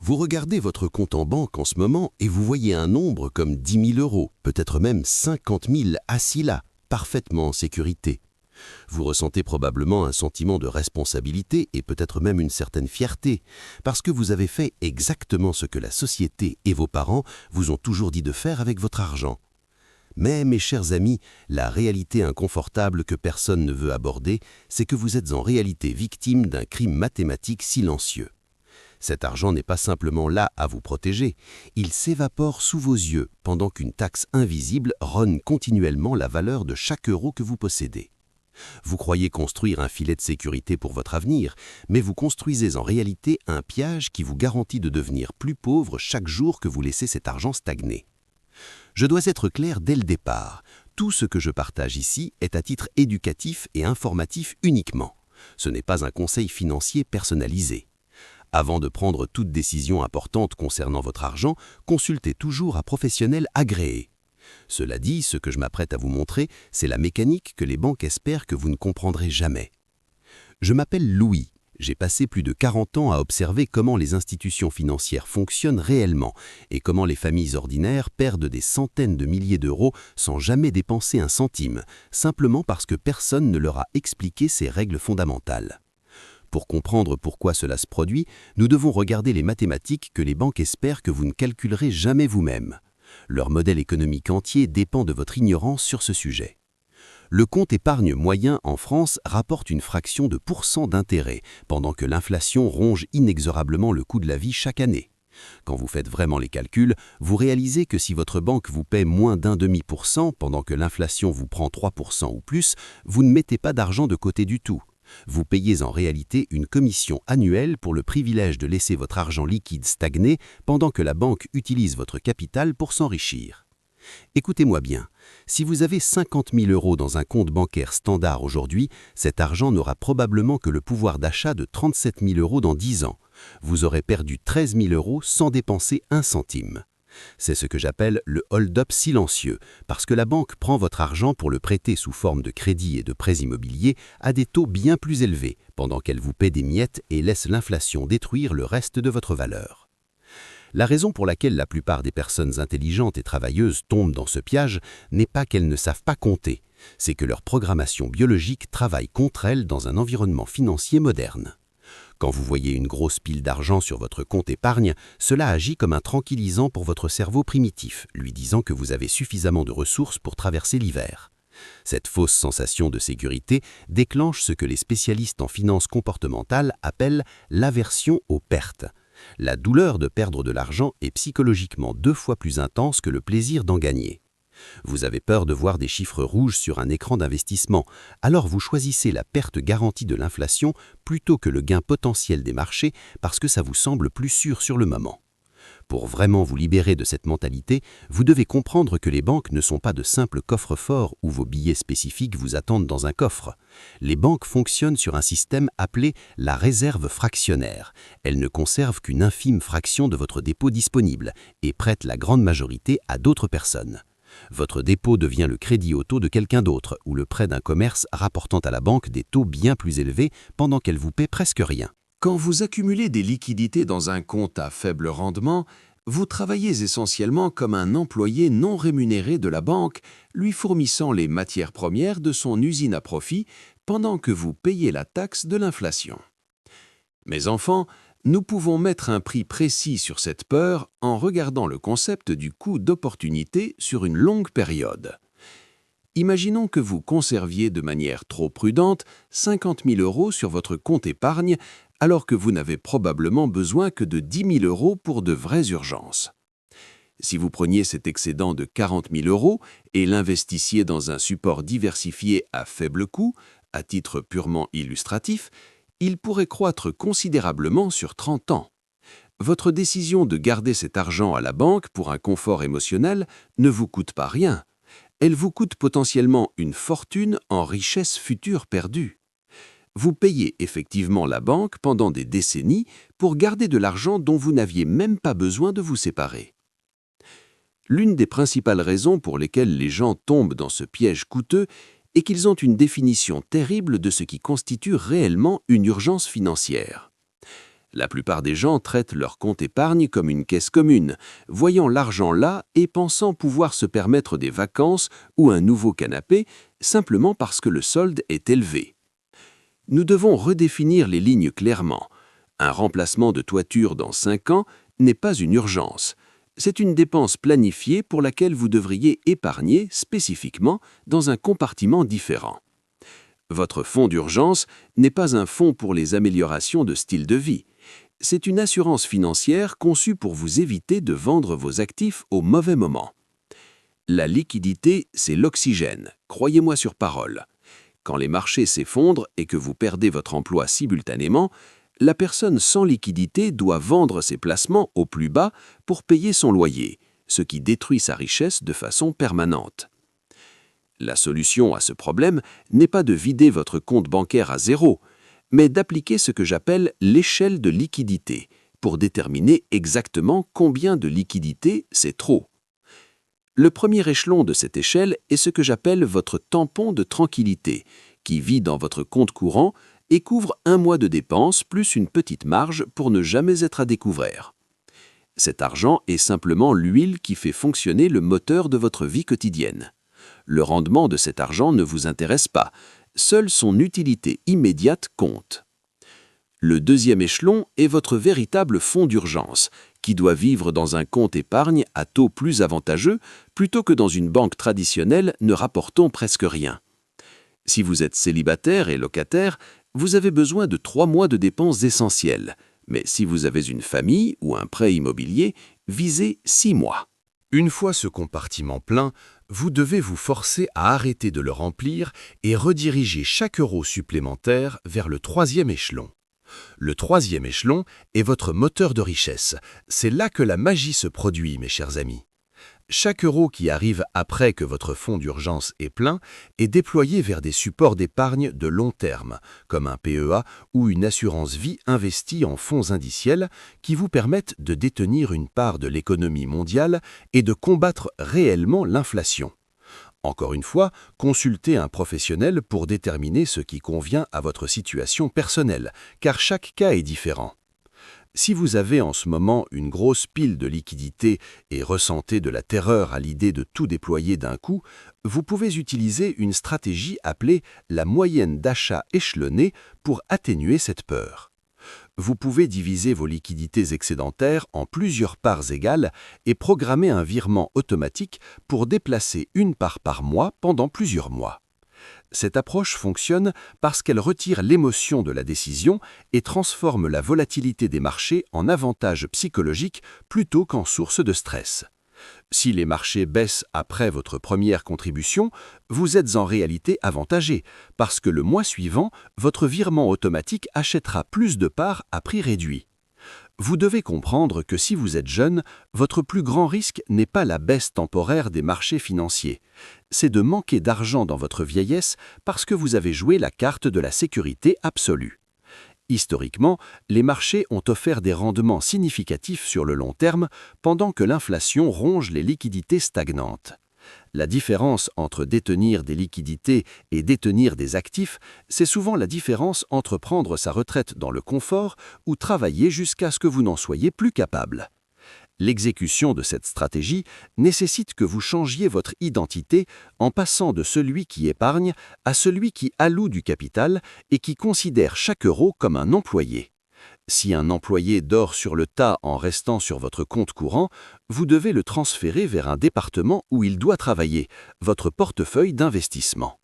Vous regardez votre compte en banque en ce moment et vous voyez un nombre comme 10 000 euros, peut-être même 50 000 assis là, parfaitement en sécurité. Vous ressentez probablement un sentiment de responsabilité et peut-être même une certaine fierté, parce que vous avez fait exactement ce que la société et vos parents vous ont toujours dit de faire avec votre argent. Mais, mes chers amis, la réalité inconfortable que personne ne veut aborder, c'est que vous êtes en réalité victime d'un crime mathématique silencieux. Cet argent n'est pas simplement là à vous protéger, il s'évapore sous vos yeux pendant qu'une taxe invisible rogne continuellement la valeur de chaque euro que vous possédez. Vous croyez construire un filet de sécurité pour votre avenir, mais vous construisez en réalité un piège qui vous garantit de devenir plus pauvre chaque jour que vous laissez cet argent stagner. Je dois être clair dès le départ, tout ce que je partage ici est à titre éducatif et informatif uniquement. Ce n'est pas un conseil financier personnalisé. Avant de prendre toute décision importante concernant votre argent, consultez toujours un professionnel agréé. Cela dit, ce que je m'apprête à vous montrer, c'est la mécanique que les banques espèrent que vous ne comprendrez jamais. Je m'appelle Louis. J'ai passé plus de 40 ans à observer comment les institutions financières fonctionnent réellement et comment les familles ordinaires perdent des centaines de milliers d'euros sans jamais dépenser un centime, simplement parce que personne ne leur a expliqué ces règles fondamentales. Pour comprendre pourquoi cela se produit, nous devons regarder les mathématiques que les banques espèrent que vous ne calculerez jamais vous-même. Leur modèle économique entier dépend de votre ignorance sur ce sujet. Le compte épargne moyen en France rapporte une fraction de % d'intérêt, pendant que l'inflation ronge inexorablement le coût de la vie chaque année. Quand vous faites vraiment les calculs, vous réalisez que si votre banque vous paie moins d'1,5% pendant que l'inflation vous prend 3% ou plus, vous ne mettez pas d'argent de côté du tout. Vous payez en réalité une commission annuelle pour le privilège de laisser votre argent liquide stagner pendant que la banque utilise votre capital pour s'enrichir. Écoutez-moi bien, si vous avez 50 000 euros dans un compte bancaire standard aujourd'hui, cet argent n'aura probablement que le pouvoir d'achat de 37 000 euros dans 10 ans. Vous aurez perdu 13 000 euros sans dépenser un centime. C'est ce que j'appelle le hold-up silencieux, parce que la banque prend votre argent pour le prêter sous forme de crédit et de prêts immobiliers à des taux bien plus élevés, pendant qu'elle vous paie des miettes et laisse l'inflation détruire le reste de votre valeur. La raison pour laquelle la plupart des personnes intelligentes et travailleuses tombent dans ce piège n'est pas qu'elles ne savent pas compter, c'est que leur programmation biologique travaille contre elles dans un environnement financier moderne. Quand vous voyez une grosse pile d'argent sur votre compte épargne, cela agit comme un tranquillisant pour votre cerveau primitif, lui disant que vous avez suffisamment de ressources pour traverser l'hiver. Cette fausse sensation de sécurité déclenche ce que les spécialistes en finance comportementale appellent l'aversion aux pertes. La douleur de perdre de l'argent est psychologiquement 2 fois plus intense que le plaisir d'en gagner. Vous avez peur de voir des chiffres rouges sur un écran d'investissement, alors vous choisissez la perte garantie de l'inflation plutôt que le gain potentiel des marchés parce que ça vous semble plus sûr sur le moment. Pour vraiment vous libérer de cette mentalité, vous devez comprendre que les banques ne sont pas de simples coffres-forts où vos billets spécifiques vous attendent dans un coffre. Les banques fonctionnent sur un système appelé la réserve fractionnaire. Elles ne conservent qu'une infime fraction de votre dépôt disponible et prêtent la grande majorité à d'autres personnes. Votre dépôt devient le crédit auto de quelqu'un d'autre ou le prêt d'un commerce rapportant à la banque des taux bien plus élevés pendant qu'elle vous paie presque rien. Quand vous accumulez des liquidités dans un compte à faible rendement, vous travaillez essentiellement comme un employé non rémunéré de la banque, lui fournissant les matières premières de son usine à profit pendant que vous payez la taxe de l'inflation. Mes enfants, nous pouvons mettre un prix précis sur cette peur en regardant le concept du coût d'opportunité sur une longue période. Imaginons que vous conserviez de manière trop prudente 50 000 euros sur votre compte épargne alors que vous n'avez probablement besoin que de 10 000 euros pour de vraies urgences. Si vous preniez cet excédent de 40 000 euros et l'investissiez dans un support diversifié à faible coût, à titre purement illustratif, il pourrait croître considérablement sur 30 ans. Votre décision de garder cet argent à la banque pour un confort émotionnel ne vous coûte pas rien. Elle vous coûte potentiellement une fortune en richesse future perdue. Vous payez effectivement la banque pendant des décennies pour garder de l'argent dont vous n'aviez même pas besoin de vous séparer. L'une des principales raisons pour lesquelles les gens tombent dans ce piège coûteux est qu'ils ont une définition terrible de ce qui constitue réellement une urgence financière. La plupart des gens traitent leur compte épargne comme une caisse commune, voyant l'argent là et pensant pouvoir se permettre des vacances ou un nouveau canapé simplement parce que le solde est élevé. Nous devons redéfinir les lignes clairement. Un remplacement de toiture dans 5 ans n'est pas une urgence. C'est une dépense planifiée pour laquelle vous devriez épargner spécifiquement dans un compartiment différent. Votre fonds d'urgence n'est pas un fonds pour les améliorations de style de vie. C'est une assurance financière conçue pour vous éviter de vendre vos actifs au mauvais moment. La liquidité, c'est l'oxygène, croyez-moi sur parole. Quand les marchés s'effondrent et que vous perdez votre emploi simultanément, la personne sans liquidité doit vendre ses placements au plus bas pour payer son loyer, ce qui détruit sa richesse de façon permanente. La solution à ce problème n'est pas de vider votre compte bancaire à zéro, mais d'appliquer ce que j'appelle l'échelle de liquidité, pour déterminer exactement combien de liquidité c'est trop. Le premier échelon de cette échelle est ce que j'appelle votre tampon de tranquillité, qui vit dans votre compte courant et couvre 1 mois de dépenses plus une petite marge pour ne jamais être à découvert. Cet argent est simplement l'huile qui fait fonctionner le moteur de votre vie quotidienne. Le rendement de cet argent ne vous intéresse pas, seule son utilité immédiate compte. Le deuxième échelon est votre véritable fonds d'urgence, qui doit vivre dans un compte épargne à taux plus avantageux plutôt que dans une banque traditionnelle ne rapportant presque rien. Si vous êtes célibataire et locataire, vous avez besoin de 3 mois de dépenses essentielles, mais si vous avez une famille ou un prêt immobilier, visez 6 mois. Une fois ce compartiment plein, vous devez vous forcer à arrêter de le remplir et rediriger chaque euro supplémentaire vers le 3e échelon. Le 3e échelon est votre moteur de richesse. C'est là que la magie se produit, mes chers amis. Chaque euro qui arrive après que votre fonds d'urgence est plein est déployé vers des supports d'épargne de long terme, comme un PEA ou une assurance vie investie en fonds indiciels qui vous permettent de détenir une part de l'économie mondiale et de combattre réellement l'inflation. Encore une fois, consultez un professionnel pour déterminer ce qui convient à votre situation personnelle, car chaque cas est différent. Si vous avez en ce moment une grosse pile de liquidités et ressentez de la terreur à l'idée de tout déployer d'un coup, vous pouvez utiliser une stratégie appelée la moyenne d'achat échelonnée pour atténuer cette peur. Vous pouvez diviser vos liquidités excédentaires en plusieurs parts égales et programmer un virement automatique pour déplacer une part par mois pendant plusieurs mois. Cette approche fonctionne parce qu'elle retire l'émotion de la décision et transforme la volatilité des marchés en avantage psychologique plutôt qu'en source de stress. Si les marchés baissent après votre première contribution, vous êtes en réalité avantagé parce que le mois suivant, votre virement automatique achètera plus de parts à prix réduit. Vous devez comprendre que si vous êtes jeune, votre plus grand risque n'est pas la baisse temporaire des marchés financiers. C'est de manquer d'argent dans votre vieillesse parce que vous avez joué la carte de la sécurité absolue. Historiquement, les marchés ont offert des rendements significatifs sur le long terme pendant que l'inflation ronge les liquidités stagnantes. La différence entre détenir des liquidités et détenir des actifs, c'est souvent la différence entre prendre sa retraite dans le confort ou travailler jusqu'à ce que vous n'en soyez plus capable. L'exécution de cette stratégie nécessite que vous changiez votre identité en passant de celui qui épargne à celui qui alloue du capital et qui considère chaque euro comme un employé. Si un employé dort sur le tas en restant sur votre compte courant, vous devez le transférer vers un département où il doit travailler, votre portefeuille d'investissement.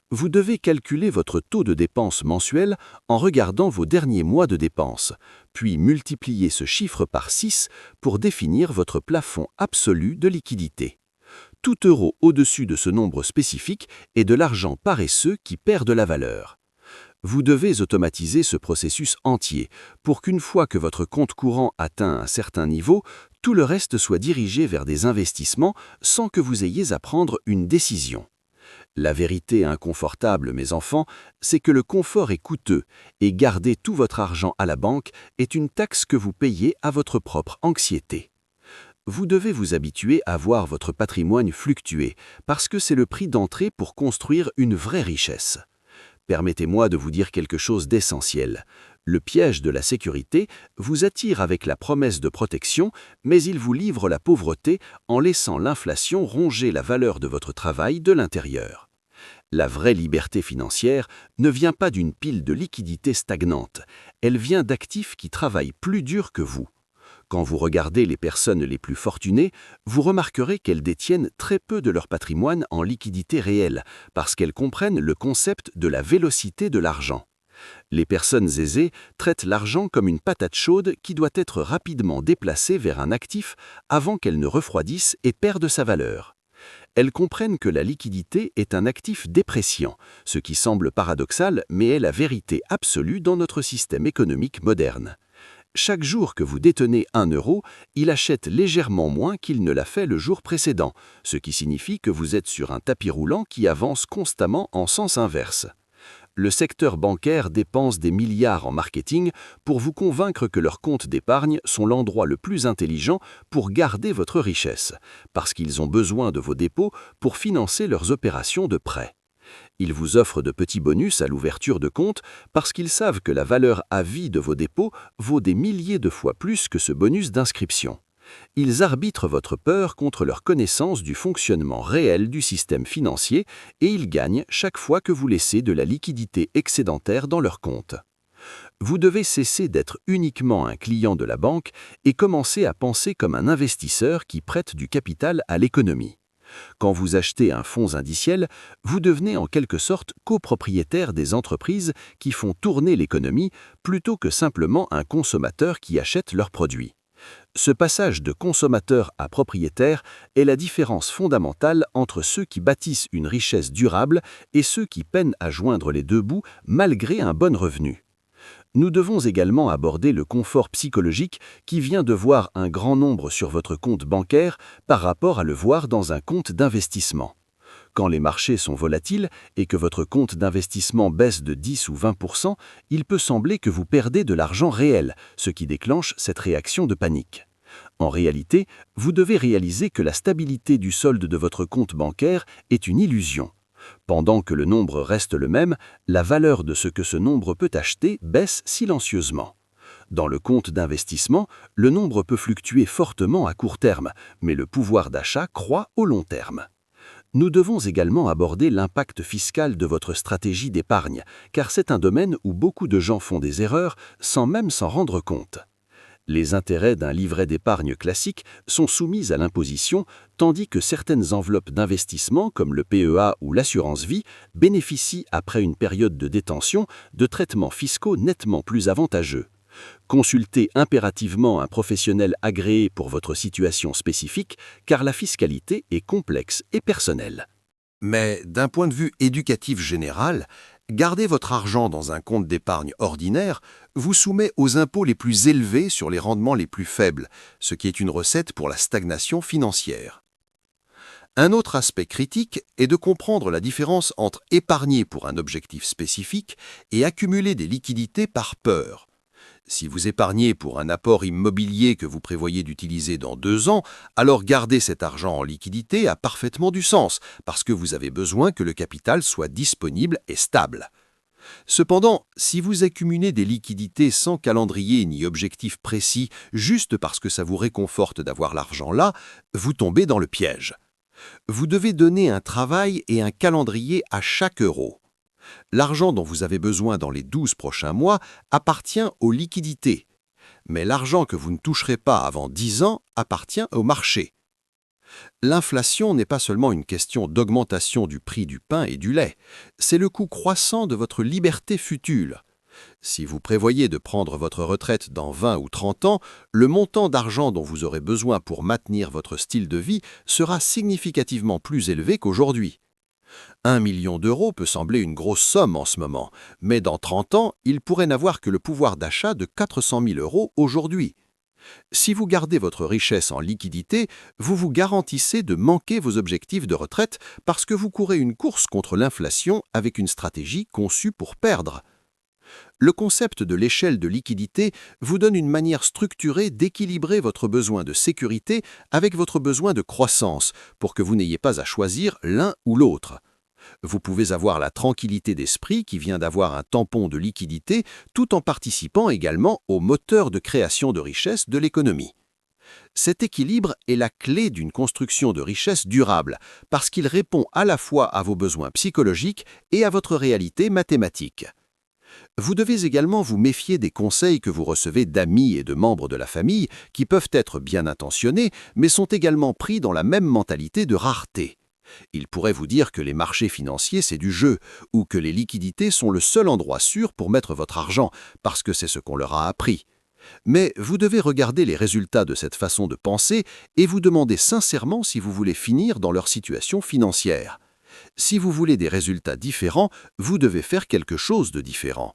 Vous devez calculer votre taux de dépense mensuel en regardant vos derniers mois de dépenses, puis multiplier ce chiffre par 6 pour définir votre plafond absolu de liquidité. Tout euro au-dessus de ce nombre spécifique est de l'argent paresseux qui perd de la valeur. Vous devez automatiser ce processus entier pour qu'une fois que votre compte courant atteint un certain niveau, tout le reste soit dirigé vers des investissements sans que vous ayez à prendre une décision. La vérité inconfortable, mes enfants, c'est que le confort est coûteux et garder tout votre argent à la banque est une taxe que vous payez à votre propre anxiété. Vous devez vous habituer à voir votre patrimoine fluctuer parce que c'est le prix d'entrée pour construire une vraie richesse. Permettez-moi de vous dire quelque chose d'essentiel. Le piège de la sécurité vous attire avec la promesse de protection, mais il vous livre la pauvreté en laissant l'inflation ronger la valeur de votre travail de l'intérieur. La vraie liberté financière ne vient pas d'une pile de liquidités stagnantes, elle vient d'actifs qui travaillent plus dur que vous. Quand vous regardez les personnes les plus fortunées, vous remarquerez qu'elles détiennent très peu de leur patrimoine en liquidité réelle, parce qu'elles comprennent le concept de la vélocité de l'argent. Les personnes aisées traitent l'argent comme une patate chaude qui doit être rapidement déplacée vers un actif avant qu'elle ne refroidisse et perde sa valeur. Elles comprennent que la liquidité est un actif dépréciant, ce qui semble paradoxal mais est la vérité absolue dans notre système économique moderne. Chaque jour que vous détenez 1 euro, il achète légèrement moins qu'il ne l'a fait le jour précédent, ce qui signifie que vous êtes sur un tapis roulant qui avance constamment en sens inverse. Le secteur bancaire dépense des milliards en marketing pour vous convaincre que leurs comptes d'épargne sont l'endroit le plus intelligent pour garder votre richesse, parce qu'ils ont besoin de vos dépôts pour financer leurs opérations de prêt. Ils vous offrent de petits bonus à l'ouverture de compte parce qu'ils savent que la valeur à vie de vos dépôts vaut des milliers de fois plus que ce bonus d'inscription. Ils arbitrent votre peur contre leur connaissance du fonctionnement réel du système financier et ils gagnent chaque fois que vous laissez de la liquidité excédentaire dans leur compte. Vous devez cesser d'être uniquement un client de la banque et commencer à penser comme un investisseur qui prête du capital à l'économie. Quand vous achetez un fonds indiciel, vous devenez en quelque sorte copropriétaire des entreprises qui font tourner l'économie plutôt que simplement un consommateur qui achète leurs produits. Ce passage de consommateur à propriétaire est la différence fondamentale entre ceux qui bâtissent une richesse durable et ceux qui peinent à joindre les deux bouts malgré un bon revenu. Nous devons également aborder le confort psychologique qui vient de voir un grand nombre sur votre compte bancaire par rapport à le voir dans un compte d'investissement. Quand les marchés sont volatiles et que votre compte d'investissement baisse de 10 ou 20%, il peut sembler que vous perdez de l'argent réel, ce qui déclenche cette réaction de panique. En réalité, vous devez réaliser que la stabilité du solde de votre compte bancaire est une illusion. Pendant que le nombre reste le même, la valeur de ce que ce nombre peut acheter baisse silencieusement. Dans le compte d'investissement, le nombre peut fluctuer fortement à court terme, mais le pouvoir d'achat croît au long terme. Nous devons également aborder l'impact fiscal de votre stratégie d'épargne, car c'est un domaine où beaucoup de gens font des erreurs sans même s'en rendre compte. Les intérêts d'un livret d'épargne classique sont soumis à l'imposition, tandis que certaines enveloppes d'investissement comme le PEA ou l'assurance vie bénéficient après une période de détention de traitements fiscaux nettement plus avantageux. Consultez impérativement un professionnel agréé pour votre situation spécifique, car la fiscalité est complexe et personnelle. Mais d'un point de vue éducatif général, garder votre argent dans un compte d'épargne ordinaire vous soumet aux impôts les plus élevés sur les rendements les plus faibles, ce qui est une recette pour la stagnation financière. Un autre aspect critique est de comprendre la différence entre épargner pour un objectif spécifique et accumuler des liquidités par peur. Si vous épargnez pour un apport immobilier que vous prévoyez d'utiliser dans 2 ans, alors garder cet argent en liquidité a parfaitement du sens, parce que vous avez besoin que le capital soit disponible et stable. Cependant, si vous accumulez des liquidités sans calendrier ni objectif précis, juste parce que ça vous réconforte d'avoir l'argent là, vous tombez dans le piège. Vous devez donner un travail et un calendrier à chaque euro. L'argent dont vous avez besoin dans les 12 prochains mois appartient aux liquidités, mais l'argent que vous ne toucherez pas avant 10 ans appartient au marché. L'inflation n'est pas seulement une question d'augmentation du prix du pain et du lait, c'est le coût croissant de votre liberté future. Si vous prévoyez de prendre votre retraite dans 20 ou 30 ans, le montant d'argent dont vous aurez besoin pour maintenir votre style de vie sera significativement plus élevé qu'aujourd'hui. 1 million d'euros peut sembler une grosse somme en ce moment, mais dans 30 ans, il pourrait n'avoir que le pouvoir d'achat de 400 000 euros aujourd'hui. Si vous gardez votre richesse en liquidité, vous vous garantissez de manquer vos objectifs de retraite parce que vous courez une course contre l'inflation avec une stratégie conçue pour perdre. Le concept de l'échelle de liquidité vous donne une manière structurée d'équilibrer votre besoin de sécurité avec votre besoin de croissance pour que vous n'ayez pas à choisir l'un ou l'autre. Vous pouvez avoir la tranquillité d'esprit qui vient d'avoir un tampon de liquidité tout en participant également au moteur de création de richesse de l'économie. Cet équilibre est la clé d'une construction de richesse durable parce qu'il répond à la fois à vos besoins psychologiques et à votre réalité mathématique. Vous devez également vous méfier des conseils que vous recevez d'amis et de membres de la famille qui peuvent être bien intentionnés mais sont également pris dans la même mentalité de rareté. Ils pourraient vous dire que les marchés financiers c'est du jeu ou que les liquidités sont le seul endroit sûr pour mettre votre argent parce que c'est ce qu'on leur a appris. Mais vous devez regarder les résultats de cette façon de penser et vous demander sincèrement si vous voulez finir dans leur situation financière. Si vous voulez des résultats différents, vous devez faire quelque chose de différent.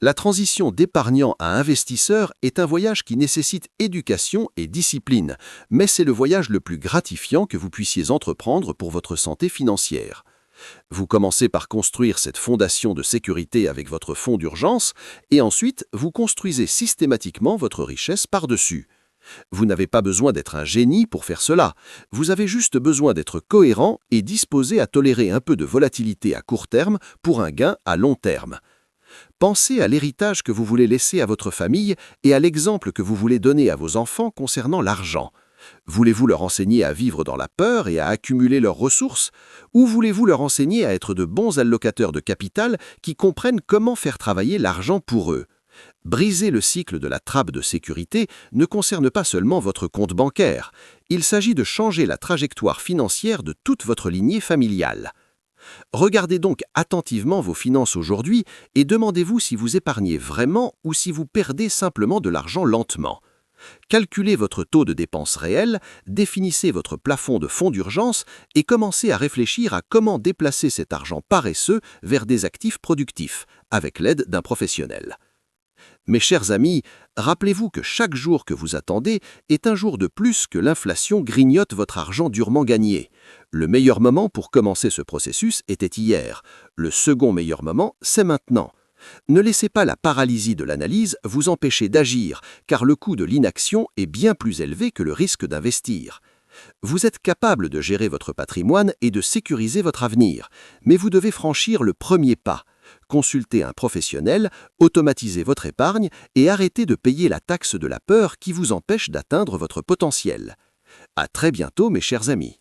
La transition d'épargnant à investisseur est un voyage qui nécessite éducation et discipline, mais c'est le voyage le plus gratifiant que vous puissiez entreprendre pour votre santé financière. Vous commencez par construire cette fondation de sécurité avec votre fonds d'urgence et ensuite vous construisez systématiquement votre richesse par-dessus. Vous n'avez pas besoin d'être un génie pour faire cela, vous avez juste besoin d'être cohérent et disposé à tolérer un peu de volatilité à court terme pour un gain à long terme. Pensez à l'héritage que vous voulez laisser à votre famille et à l'exemple que vous voulez donner à vos enfants concernant l'argent. Voulez-vous leur enseigner à vivre dans la peur et à accumuler leurs ressources? Ou voulez-vous leur enseigner à être de bons allocateurs de capital qui comprennent comment faire travailler l'argent pour eux? Briser le cycle de la trappe de sécurité ne concerne pas seulement votre compte bancaire. Il s'agit de changer la trajectoire financière de toute votre lignée familiale. Regardez donc attentivement vos finances aujourd'hui et demandez-vous si vous épargnez vraiment ou si vous perdez simplement de l'argent lentement. Calculez votre taux de dépense réel, définissez votre plafond de fonds d'urgence et commencez à réfléchir à comment déplacer cet argent paresseux vers des actifs productifs, avec l'aide d'un professionnel. Mes chers amis, rappelez-vous que chaque jour que vous attendez est un jour de plus que l'inflation grignote votre argent durement gagné. Le meilleur moment pour commencer ce processus était hier. Le second meilleur moment, c'est maintenant. Ne laissez pas la paralysie de l'analyse vous empêcher d'agir, car le coût de l'inaction est bien plus élevé que le risque d'investir. Vous êtes capable de gérer votre patrimoine et de sécuriser votre avenir, mais vous devez franchir le premier pas. Consultez un professionnel, automatisez votre épargne et arrêtez de payer la taxe de la peur qui vous empêche d'atteindre votre potentiel. À très bientôt mes chers amis.